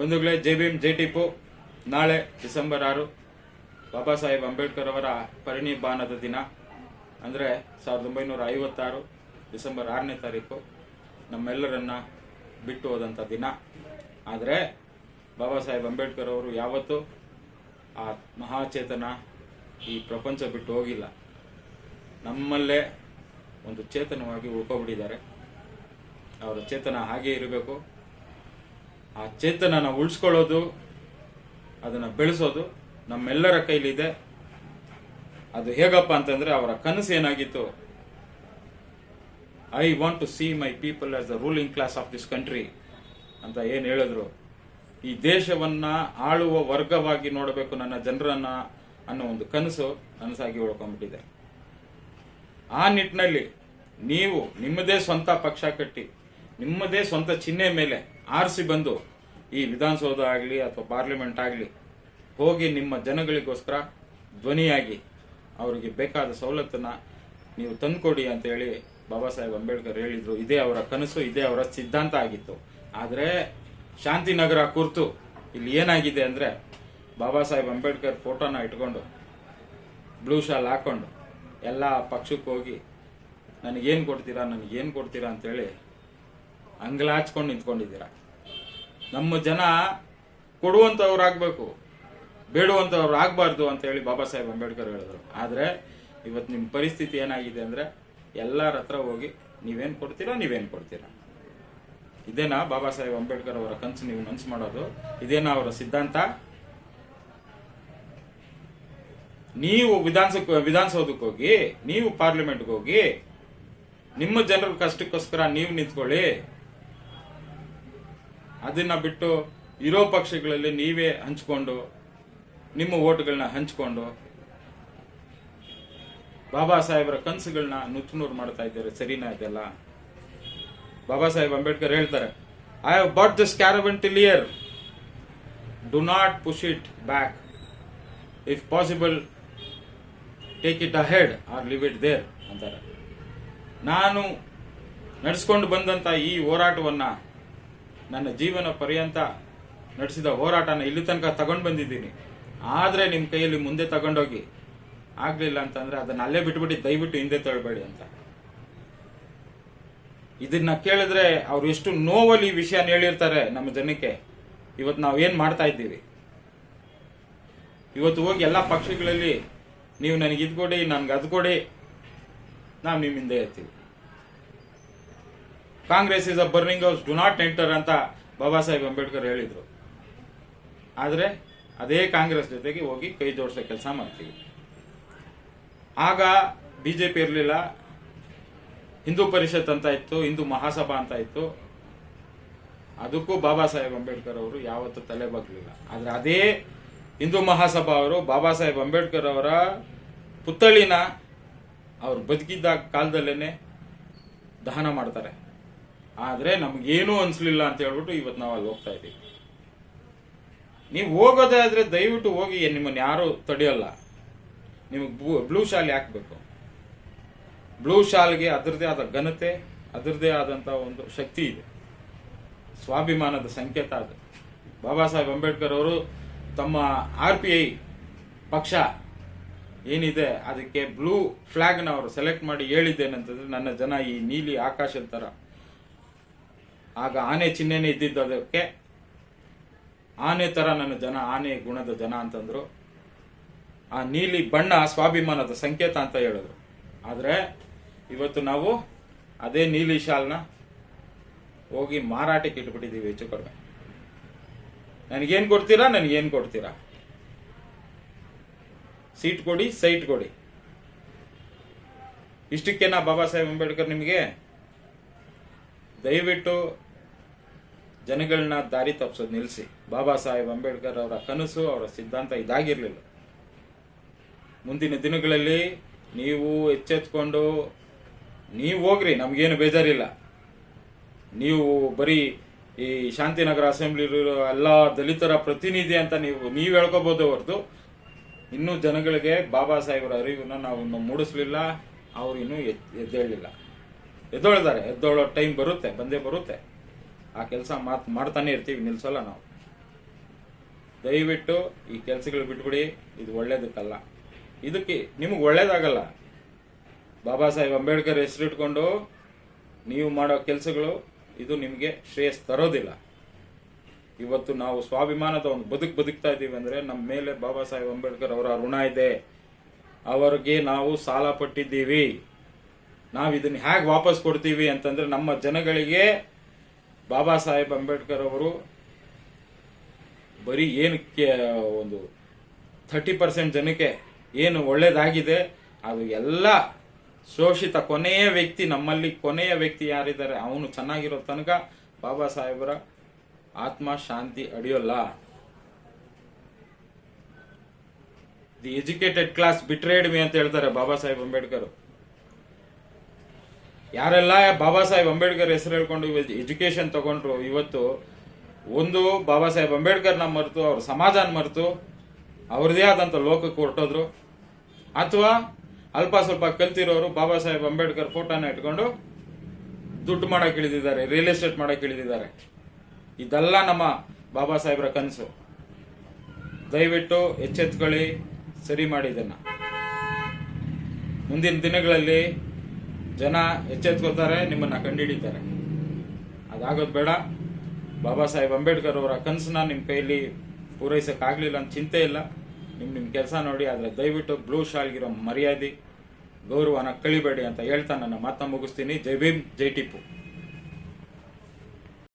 ಬಂಧುಗಳೇ, ಜೈ ಭೀಮ್, ಜೈ ಟಿಪ್ಪು. ನಾಳೆ ಡಿಸೆಂಬರ್ 6 ಬಾಬಾ ಸಾಹೇಬ್ ಅಂಬೇಡ್ಕರ್ ಅವರ ಪರಿನಿಬ್ಬಾನದ ದಿನ. ಅಂದರೆ 1956 ಡಿಸೆಂಬರ್ 6ನೇ ತಾರೀಕು ನಮ್ಮೆಲ್ಲರನ್ನ ಬಿಟ್ಟು ಹೋದಂಥ ದಿನ. ಆದರೆ ಬಾಬಾ ಸಾಹೇಬ್ ಅಂಬೇಡ್ಕರ್ ಅವರು ಯಾವತ್ತೂ ಆ ಮಹಾಚೇತನ ಈ ಪ್ರಪಂಚ ಬಿಟ್ಟು ಹೋಗಿಲ್ಲ. ನಮ್ಮಲ್ಲೇ ಒಂದು ಚೇತನವಾಗಿ ಉಳ್ಕೊಬಿಟ್ಟಿದ್ದಾರೆ. ಅವರ ಚೇತನ ಹಾಗೇ ಇರಬೇಕು. ಆ ಚೇತನನ ಉಳಿಸ್ಕೊಳ್ಳೋದು, ಅದನ್ನು ಬೆಳೆಸೋದು ನಮ್ಮೆಲ್ಲರ ಕೈಲಿದೆ. ಅದು ಹೇಗಪ್ಪ ಅಂತಂದ್ರೆ, ಅವರ ಕನಸು ಏನಾಗಿತ್ತು, I want to see my people as the ruling class of this country ಅಂತ ಏನು ಹೇಳಿದ್ರು, ಈ ದೇಶವನ್ನ ಆಳುವ ವರ್ಗವಾಗಿ ನೋಡಬೇಕು ನನ್ನ ಜನರನ್ನ ಅನ್ನೋ ಒಂದು ಕನಸು ನನಸಾಗಿ ಉಳ್ಕೊಂಡ್ಬಿಟ್ಟಿದೆ. ಆ ನಿಟ್ಟಿನಲ್ಲಿ ನೀವು ನಿಮ್ಮದೇ ಸ್ವಂತ ಪಕ್ಷ ಕಟ್ಟಿ, ನಿಮ್ಮದೇ ಸ್ವಂತ ಚಿಹ್ನೆ ಮೇಲೆ ಆರಿಸಿ ಬಂದು ಈ ವಿಧಾನಸೌಧ ಆಗಲಿ ಅಥವಾ ಪಾರ್ಲಿಮೆಂಟ್ ಆಗಲಿ ಹೋಗಿ ನಿಮ್ಮ ಜನಗಳಿಗೋಸ್ಕರ ಧ್ವನಿಯಾಗಿ ಅವರಿಗೆ ಬೇಕಾದ ಸವಲತ್ತನ್ನ ನೀವು ತಂದುಕೊಡಿ ಅಂತ ಹೇಳಿ ಬಾಬಾ ಸಾಹೇಬ್ ಅಂಬೇಡ್ಕರ್ ಹೇಳಿದ್ರು. ಇದೇ ಅವರ ಕನಸು, ಇದೇ ಅವರ ಸಿದ್ಧಾಂತ ಆಗಿತ್ತು. ಆದರೆ ಶಾಂತಿನಗರ ಕುರಿತು ಇಲ್ಲಿ ಏನಾಗಿದೆ ಅಂದ್ರೆ, ಬಾಬಾ ಸಾಹೇಬ್ ಅಂಬೇಡ್ಕರ್ ಫೋಟೋನ ಇಟ್ಕೊಂಡು ಬ್ಲೂ ಶಾಲ್ ಹಾಕೊಂಡು ಎಲ್ಲ ಪಕ್ಷಕ್ಕೆ ಹೋಗಿ ನನಗೇನು ಕೊಡ್ತೀರಾ ಅಂತೇಳಿ ಅಂಗಲಾಚ್ಕೊಂಡು ನಿಂತ್ಕೊಂಡಿದ್ದೀರಾ. ನಮ್ಮ ಜನ ಕೊಡುವಂಥವ್ರಾಗಬೇಕು, ಬೇಡುವಂಥವ್ರು ಆಗಬಾರ್ದು ಅಂತ ಹೇಳಿ ಬಾಬಾ ಸಾಹೇಬ್ ಅಂಬೇಡ್ಕರ್ ಹೇಳಿದ್ರು. ಆದರೆ ಇವತ್ತು ನಿಮ್ಮ ಪರಿಸ್ಥಿತಿ ಏನಾಗಿದೆ ಅಂದರೆ, ಎಲ್ಲರ ಹತ್ರ ಹೋಗಿ ನೀವೇನು ಕೊಡ್ತೀರಾ. ಇದೇನಾ ಬಾಬಾ ಸಾಹೇಬ್ ಅಂಬೇಡ್ಕರ್ ಅವರ ಕನಸು? ನೀವು ಮನಸ್ಸು ಮಾಡೋದು ಇದೇನಾ ಅವರ ಸಿದ್ಧಾಂತ? ನೀವು ವಿಧಾನಸೌಧಕ್ಕೆ ಹೋಗಿ, ನೀವು ಪಾರ್ಲಿಮೆಂಟ್ಗೆ ಹೋಗಿ, ನಿಮ್ಮ ಜನರ ಕಷ್ಟಕ್ಕೋಸ್ಕರ ನೀವು ನಿಂತ್ಕೊಳ್ಳಿ. ಅದನ್ನ ಬಿಟ್ಟು ಇರೋ ಪಕ್ಷಗಳಲ್ಲಿ ನೀವೇ ಹಂಚ್ಕೊಂಡು, ನಿಮ್ಮ ಓಟ್ಗಳನ್ನ ಹಂಚ್ಕೊಂಡು ಬಾಬಾ ಸಾಹೇಬರ ಕನಸುಗಳನ್ನ ನುಚ್ಚುನೂರು ಮಾಡ್ತಾ ಇದ್ದಾರೆ. ಸರಿನಾ ಇದೆಲ್ಲ? ಬಾಬಾ ಸಾಹೇಬ್ ಅಂಬೇಡ್ಕರ್ ಹೇಳ್ತಾರೆ, I have bought this caravan till here, do not push it back, if possible take it ahead or leave it there ಅಂತಾರೆ. ನಾನು ನಡೆಸ್ಕೊಂಡು ಬಂದಂತ ಈ ಹೋರಾಟವನ್ನ, ನನ್ನ ಜೀವನ ಪರ್ಯಂತ ನಡೆಸಿದ ಹೋರಾಟನ ಇಲ್ಲಿ ತನಕ ತಗೊಂಡು ಬಂದಿದ್ದೀನಿ. ಆದ್ರೆ ನಿಮ್ಮ ಕೈಯಲ್ಲಿ ಮುಂದೆ ತಗೊಂಡೋಗಿ ಆಗ್ಲಿಲ್ಲ ಅಂತಂದ್ರೆ ಅದನ್ನ ಅಲ್ಲೇ ಬಿಟ್ಬಿಟ್ಟು ದಯವಿಟ್ಟು ಹಿಂದೆ ತಳ್ಬೇಡಿ ಅಂತ. ಇದನ್ನ ಕೇಳಿದ್ರೆ ಅವ್ರು ಎಷ್ಟು ನೋವಲ್ಲಿ ಈ ವಿಷಯನ ಹೇಳಿರ್ತಾರೆ ನಮ್ಮ ಜನಕ್ಕೆ. ಇವತ್ತು ನಾವು ಏನ್ ಮಾಡ್ತಾ ಇದ್ದೀವಿ? ಇವತ್ತು ಹೋಗಿ ಎಲ್ಲ ಪಕ್ಷಗಳಲ್ಲಿ ನೀವು ನನಗೆ ಇದು ಕೊಡಿ, ನನ್ಗೆ ಅದು ಕೊಡಿ, ನಾವು ನಿಮ್ಮ ಹಿಂದೆ ಇರ್ತೀವಿ. Congress is a burning house, do not enter ಅಂತ ಬಾಬಾ ಸಾಹೇಬ್ ಅಂಬೇಡ್ಕರ್ ಹೇಳಿದ್ರು. ಆದ್ರೆ ಅದೇ ಕಾಂಗ್ರೆಸ್ ಜೊತೆಗೆ ಹೋಗಿ ಕೈ ಜೋಡಿಸೋ ಕೆಲಸ ಮಾಡ್ತೀವಿ. ಆಗ ಬಿಜೆಪಿ ಇರಲಿಲ್ಲ, ಹಿಂದೂ ಪರಿಷತ್ ಅಂತ ಇತ್ತು, ಹಿಂದೂ ಮಹಾಸಭಾ ಅಂತ ಇತ್ತು. ಅದಕ್ಕೂ ಬಾಬಾ ಸಾಹೇಬ್ ಅಂಬೇಡ್ಕರ್ ಅವರು ಯಾವತ್ತೂ ತಲೆ ಬಾಗಲಿಲ್ಲ. ಆದ್ರೆ ಅದೇ ಹಿಂದೂ ಮಹಾಸಭಾ ಅವರು ಬಾಬಾ ಸಾಹೇಬ್ ಅಂಬೇಡ್ಕರ್ ಅವರ ಪುತ್ಥಳಿನ ಅವ್ರು ಬದುಕಿದ್ದ ಕಾಲದಲ್ಲೇನೆ ದಹನ ಮಾಡ್ತಾರೆ. ಆದ್ರೆ ನಮ್ಗೇನೂ ಅನ್ಸ್ಲಿಲ್ಲ ಅಂತ ಹೇಳ್ಬಿಟ್ಟು ಇವತ್ತು ನಾವು ಅಲ್ಲಿ ಹೋಗ್ತಾ ಇದ್ದೀವಿ. ನೀವು ಹೋಗೋದೇ ಆದ್ರೆ ದಯವಿಟ್ಟು ಹೋಗಿ, ನಿಮ್ಮನ್ನ ಯಾರು ತಡೆಯಲ್ಲ. ನಿಮಗೆ ಬ್ಲೂ ಶಾಲ್ ಹಾಕ್ಬೇಕು. ಬ್ಲೂ ಶಾಲ್ಗೆ ಅದರದೇ ಆದ ಘನತೆ, ಅದರದೇ ಆದಂತ ಒಂದು ಶಕ್ತಿ ಇದೆ. ಸ್ವಾಭಿಮಾನದ ಸಂಕೇತ ಅದು. ಬಾಬಾ ಸಾಹೇಬ್ ಅಂಬೇಡ್ಕರ್ ಅವರು ತಮ್ಮ RPI ಪಕ್ಷ ಏನಿದೆ ಅದಕ್ಕೆ ಬ್ಲೂ ಫ್ಲಾಗ್ನ ಅವರು ಸೆಲೆಕ್ಟ್ ಮಾಡಿ ಹೇಳಿದ್ದೇನಂತಂದ್ರೆ, ನನ್ನ ಜನ ಈ ನೀಲಿ ಆಕಾಶದ ತರ, ಆಗ ಆನೆ ಚಿಹ್ನೆನೇ ಇದ್ದಿದ್ದು ಅದಕ್ಕೆ, ಆನೆ ತರ ನನ್ನ ಜನ, ಆನೆ ಗುಣದ ಜನ ಅಂತಂದ್ರು. ಆ ನೀಲಿ ಬಣ್ಣ ಸ್ವಾಭಿಮಾನದ ಸಂಕೇತ ಅಂತ ಹೇಳಿದ್ರು. ಆದ್ರೆ ಇವತ್ತು ನಾವು ಅದೇ ನೀಲಿ ಶಾಲ್ನ ಹೋಗಿ ಮಾರಾಟಕ್ಕೆ ಇಟ್ಬಿಟ್ಟಿದ್ದೀವಿ. ಹೆಚ್ಚು ಕಡಿಮೆ ನನಗೇನ್ ಕೊಡ್ತೀರಾ, ಸೀಟ್ ಕೊಡಿ, ಸೈಟ್ ಕೊಡಿ. ಇಷ್ಟಕ್ಕೇನಾ ಬಾಬಾ ಸಾಹೇಬ್ ಅಂಬೇಡ್ಕರ್ ನಿಮಗೆ? ದಯವಿಟ್ಟು ಜನಗಳನ್ನ ದಾರಿ ತಪ್ಪಿಸೋದು ನಿಲ್ಲಿಸಿ. ಬಾಬಾ ಸಾಹೇಬ್ ಅಂಬೇಡ್ಕರ್ ಅವರ ಕನಸು, ಅವರ ಸಿದ್ಧಾಂತ ಇದಾಗಿರ್ಲಿಲ್ಲ. ಮುಂದಿನ ದಿನಗಳಲ್ಲಿ ನೀವು ಎಚ್ಚೆತ್ಕೊಂಡು ನೀವು ಹೋಗ್ರಿ, ನಮ್ಗೇನು ಬೇಜಾರಿಲ್ಲ. ನೀವು ಬರೀ ಈ ಶಾಂತಿನಗರ ಅಸೆಂಬ್ಲಿ ಎಲ್ಲ ದಲಿತರ ಪ್ರತಿನಿಧಿ ಅಂತ ನೀವು ಹೇಳ್ಕೋಬಹುದು ಹೊರತು, ಇನ್ನೂ ಜನಗಳಿಗೆ ಬಾಬಾ ಸಾಹೇಬರ ಅರಿವನ್ನ ನಾವು ಇನ್ನೂ ಮೂಡಿಸ್ಲಿಲ್ಲ. ಅವ್ರು ಇನ್ನೂ ಎದ್ದೇಳಲಿಲ್ಲ. ಎದ್ದೊಳ್ಳೋ ಟೈಮ್ ಬಂದೇ ಬರುತ್ತೆ. ಆ ಕೆಲಸ ಮಾಡ್ತಾನೆ ಇರ್ತೀವಿ, ನಿಲ್ಸಲ್ಲ ನಾವು. ದಯವಿಟ್ಟು ಈ ಕೆಲಸಗಳು ಬಿಟ್ಬಿಡಿ. ಇದು ಒಳ್ಳೇದಕ್ಕಲ್ಲ, ಇದಕ್ಕೆ ನಿಮಗೆ ಒಳ್ಳೇದಾಗಲ್ಲ. ಬಾಬಾ ಸಾಹೇಬ್ ಅಂಬೇಡ್ಕರ್ ಹೆಸರಿಟ್ಕೊಂಡು ನೀವು ಮಾಡೋ ಕೆಲಸಗಳು ಇದು ನಿಮಗೆ ಶ್ರೇಯಸ್ ತರೋದಿಲ್ಲ. ಇವತ್ತು ನಾವು ಸ್ವಾಭಿಮಾನದ ಒಂದು ಬದುಕ್ತಾ ಇದ್ದೀವಿ ಅಂದರೆ ನಮ್ಮ ಮೇಲೆ ಬಾಬಾ ಸಾಹೇಬ್ ಅಂಬೇಡ್ಕರ್ ಅವರ ಋಣ ಇದೆ. ಅವರಿಗೆ ನಾವು ಸಾಲ ಪಟ್ಟಿದ್ದೀವಿ. ನಾವು ಇದನ್ನ ಹೇಗೆ ವಾಪಸ್ ಕೊಡ್ತೀವಿ ಅಂತಂದ್ರೆ ನಮ್ಮ ಜನಗಳಿಗೆ ಬಾಬಾ ಸಾಹೇಬ್ ಅಂಬೇಡ್ಕರ್ ಅವರು ಬರೀ ಏನಕ್ಕೆ ಒಂದು 30% ಜನಕ್ಕೆ ಏನು ಒಳ್ಳೇದಾಗಿದೆ ಅದು ಎಲ್ಲ ಶೋಷಿತ ಕೊನೆಯ ವ್ಯಕ್ತಿ, ನಮ್ಮಲ್ಲಿ ಕೊನೆಯ ವ್ಯಕ್ತಿ ಯಾರಿದ್ದಾರೆ ಅವನು ಚೆನ್ನಾಗಿರೋ ತನಕ ಬಾಬಾ ಸಾಹೇಬರ ಆತ್ಮ ಶಾಂತಿ ಅಡಿಯೋಲ್ಲ. ದಿ ಎಜುಕೇಟೆಡ್ ಕ್ಲಾಸ್ ಬಿಟ್ರೇಡ್ ಮಿ ಅಂತ ಹೇಳ್ತಾರೆ ಬಾಬಾ ಸಾಹೇಬ್ ಅಂಬೇಡ್ಕರ್. ಯಾರೆಲ್ಲ ಬಾಬಾ ಸಾಹೇಬ್ ಅಂಬೇಡ್ಕರ್ ಹೆಸರು ಹೇಳ್ಕೊಂಡು ಎಜುಕೇಶನ್ ತಗೊಂಡ್ರು, ಇವತ್ತು ಒಂದು ಬಾಬಾ ಸಾಹೇಬ್ ಅಂಬೇಡ್ಕರ್ನ ಮರೆತು ಅವ್ರ ಸಮಾಜನ ಮರೆತು ಅವ್ರದೇ ಆದಂಥ ಲೋಕಕ್ಕೆ ಹೊರಟೋದ್ರು. ಅಥವಾ ಅಲ್ಪ ಸ್ವಲ್ಪ ಕಲ್ತಿರೋರು ಬಾಬಾ ಸಾಹೇಬ್ ಅಂಬೇಡ್ಕರ್ ಫೋಟೋನ ಇಟ್ಕೊಂಡು ದುಡ್ಡು ಮಾಡಕ್ಕೆ ಇಳಿದಿದ್ದಾರೆ, ರಿಯಲ್ ಎಸ್ಟೇಟ್ ಮಾಡಕ್ಕೆ ಇಳಿದಿದ್ದಾರೆ. ಇದೆಲ್ಲ ನಮ್ಮ ಬಾಬಾ ಸಾಹೇಬ್ರ ಕನಸು. ದಯವಿಟ್ಟು ಎಚ್ಚೆತ್ಕೊಳ್ಳಿ, ಸರಿ ಮಾಡಿ ಇದನ್ನ. ಮುಂದಿನ ದಿನಗಳಲ್ಲಿ ಜನ ಎಚ್ಚೆತ್ಕೋತಾರೆ, ನಿಮ್ಮನ್ನ ಕಂಡುಹಿಡಿತಾರೆ. ಅದಾಗೋದು ಬೇಡ. ಬಾಬಾ ಸಾಹೇಬ್ ಅಂಬೇಡ್ಕರ್ ಅವರ ಕನಸನ್ನ ನಿಮ್ಮ ಕೈಲಿ ಪೂರೈಸಕ್ಕಾಗಲಿಲ್ಲ ಅಂತ ಚಿಂತೆ ಇಲ್ಲ. ನಿಮ್ಮ ಕೆಲಸ ನೋಡಿ. ಆದರೆ ದಯವಿಟ್ಟು ಬ್ಲೂ ಶಾಲ್ಗಿರೋ ಮರ್ಯಾದೆ ಗೌರವನ ಕಳಿಬೇಡಿ ಅಂತ ಹೇಳ್ತಾ ನನ್ನ ಮಾತನ್ನ ಮುಗಿಸ್ತೀನಿ. ಜೈ ಭೀಮ್, ಜೈ ಟಿಪ್ಪು.